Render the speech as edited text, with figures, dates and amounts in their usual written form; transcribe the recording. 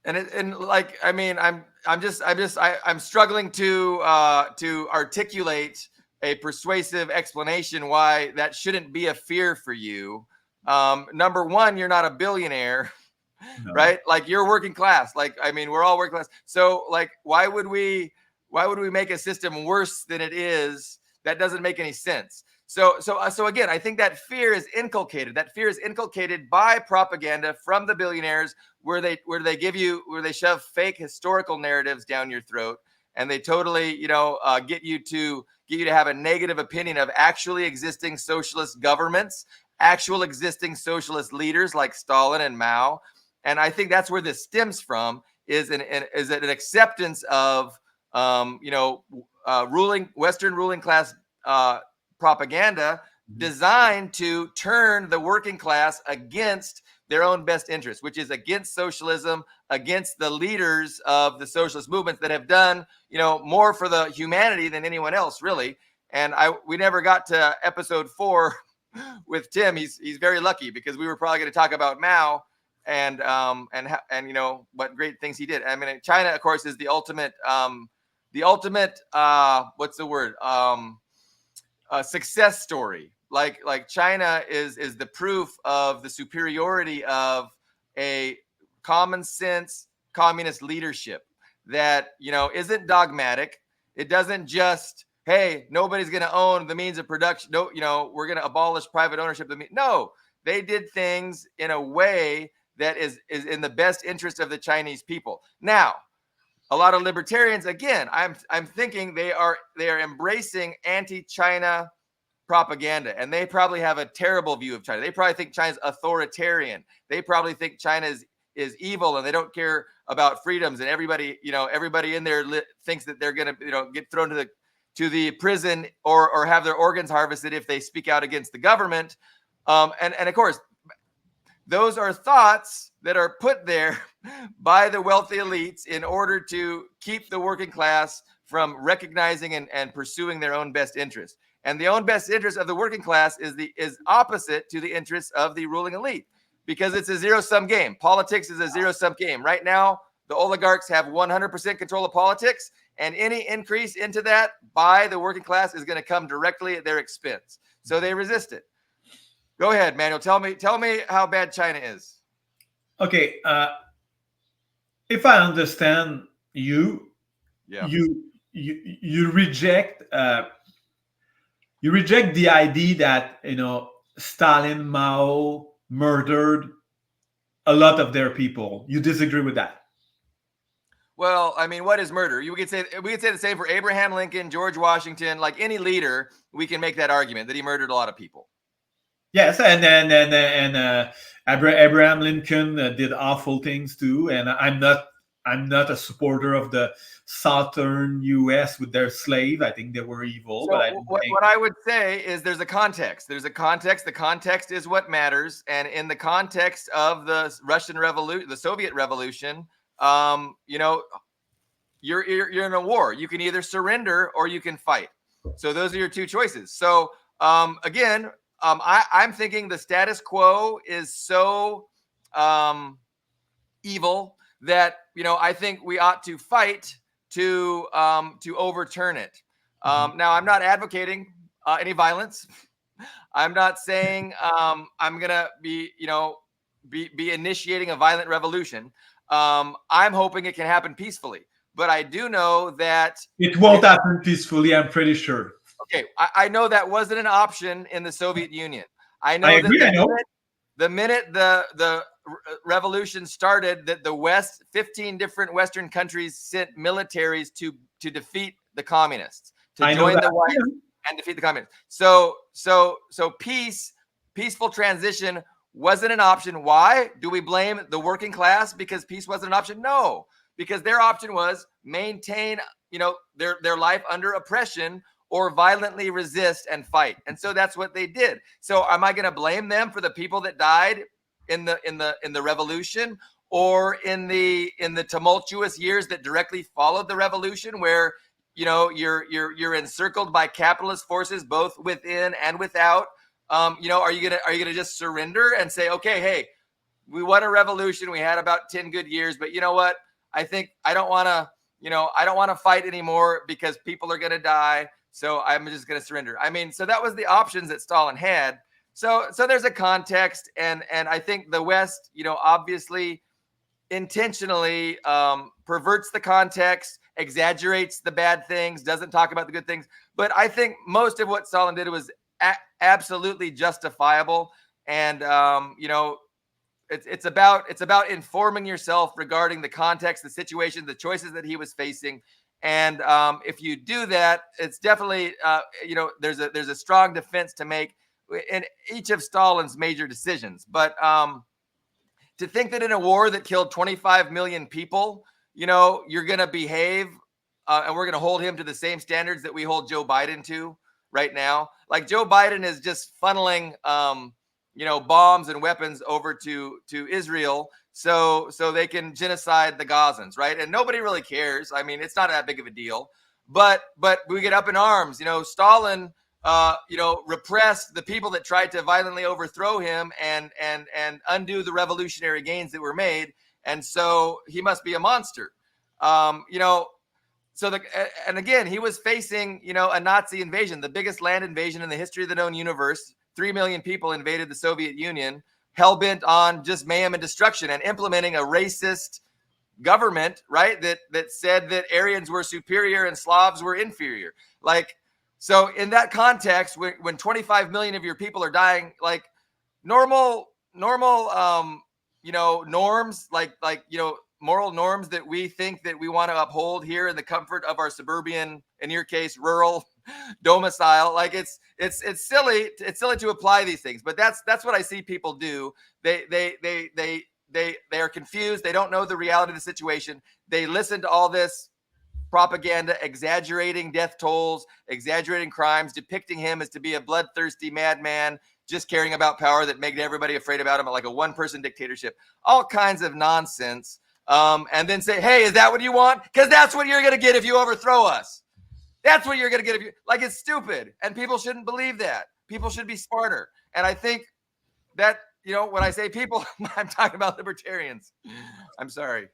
And like, I mean, I'm struggling to articulate a persuasive explanation why that shouldn't be a fear for you. Number one, you're not a billionaire, No. right? Like, you're working class. Like, I mean, we're all working class. So like, why would we make a system worse than it is? That doesn't make any sense. So again, I think that fear is inculcated. That fear is inculcated by propaganda from the billionaires, where they shove fake historical narratives down your throat, and they totally, get you to have a negative opinion of actually existing socialist governments, actual existing socialist leaders like Stalin and Mao. And I think that's where this stems from, is an acceptance of Western ruling class propaganda designed to turn the working class against their own best interest, which is against socialism, against the leaders of the socialist movements that have done, more for the humanity than anyone else, really. And we never got to episode 4 with Tim. He's very lucky, because we were probably going to talk about Mao and what great things he did. I mean, China, of course, is the ultimate what's the word, success story. Like China is the proof of the superiority of a common sense communist leadership that isn't dogmatic. It doesn't just, hey, nobody's going to own the means of production. No, we're going to abolish private ownership. No, they did things in a way that is in the best interest of the Chinese people. Now, a lot of libertarians, again, I'm thinking they are embracing anti-China propaganda, and they probably have a terrible view of China. They probably think China's authoritarian. They probably think China is evil, and they don't care about freedoms. And everybody in there thinks that they're going to get thrown to the prison or have their organs harvested if they speak out against the government. And of course, those are thoughts that are put there by the wealthy elites in order to keep the working class from recognizing and pursuing their own best interest. And the own best interest of the working class is opposite to the interests of the ruling elite, because it's a zero-sum game. Politics is a zero-sum game. Right now, the oligarchs have 100% control of politics, and any increase into that by the working class is going to come directly at their expense. So they resist it. Go ahead, Manuel. Tell me how bad China is. Okay, if I understand you, Yeah. you reject the idea that Stalin, Mao murdered a lot of their people. You disagree with that? Well, I mean, what is murder? We could say the same for Abraham Lincoln, George Washington, like any leader. We can make that argument that he murdered a lot of people. Yes, and Abraham Lincoln did awful things too. And I'm not a supporter of the Southern U.S. with their slave. I think they were evil. So But I don't think. what I would say is there's a context. There's a context. The context is what matters. And in the context of the Russian Revolution, the Soviet Revolution, you're in a war. You can either surrender or you can fight. So those are your two choices. So again, I'm thinking the status quo is so evil that I think we ought to fight to overturn it. Now, I'm not advocating any violence. I'm not saying I'm gonna be initiating a violent revolution. I'm hoping it can happen peacefully, but I do know that It won't happen peacefully, I'm pretty sure. Okay, I know that wasn't an option in the Soviet Union. I know I agree, I know. the minute the revolution started, that the West, 15 different Western countries sent militaries to defeat the communists, to join the whites and defeat the communists. So peaceful transition wasn't an option. Why? Do we blame the working class because peace wasn't an option? No, because their option was maintain, their life under oppression, or violently resist and fight. And so that's what they did. So am I going to blame them for the people that died in the revolution, or in the tumultuous years that directly followed the revolution, where you're encircled by capitalist forces both within and without? Are you gonna just surrender and say, okay, hey, we won a revolution. We had about 10 good years, but you know what? I think I don't want to fight anymore because people are going to die. So I'm just going to surrender. I mean, so that was the options that Stalin had. So there's a context, and I think the West, obviously intentionally perverts the context, exaggerates the bad things, doesn't talk about the good things. But I think most of what Stalin did was absolutely justifiable. And it's about informing yourself regarding the context, the situation, the choices that he was facing. And if you do that, it's definitely there's a strong defense to make in each of Stalin's major decisions. But to think that in a war that killed 25 million people, you're going to behave and we're going to hold him to the same standards that we hold Joe Biden to right now. Like Joe Biden is just funneling, bombs and weapons over to Israel so they can genocide the Gazans, right? And nobody really cares. I mean, it's not that big of a deal. But we get up in arms. Stalin repressed the people that tried to violently overthrow him and undo the revolutionary gains that were made. And so he must be a monster. And again, he was facing, a Nazi invasion, the biggest land invasion in the history of the known universe. 3 million people invaded the Soviet Union, hell-bent on just mayhem and destruction and implementing a racist government, right? That said that Aryans were superior and Slavs were inferior. So in that context, when 25 million of your people are dying, like normal, norms, moral norms that we think that we want to uphold here in the comfort of our suburban, in your case, rural domicile. Like it's silly. It's silly to apply these things, but that's what I see people do. They are confused. They don't know the reality of the situation. They listen to all this propaganda, exaggerating death tolls, exaggerating crimes, depicting him as to be a bloodthirsty madman, just caring about power that made everybody afraid about him, like a one-person dictatorship, all kinds of nonsense. And then say, hey, is that what you want? Because that's what you're going to get if you overthrow us. That's what you're going to get if you, it's stupid. And people shouldn't believe that. People should be smarter. And I think that, when I say people, I'm talking about libertarians. I'm sorry.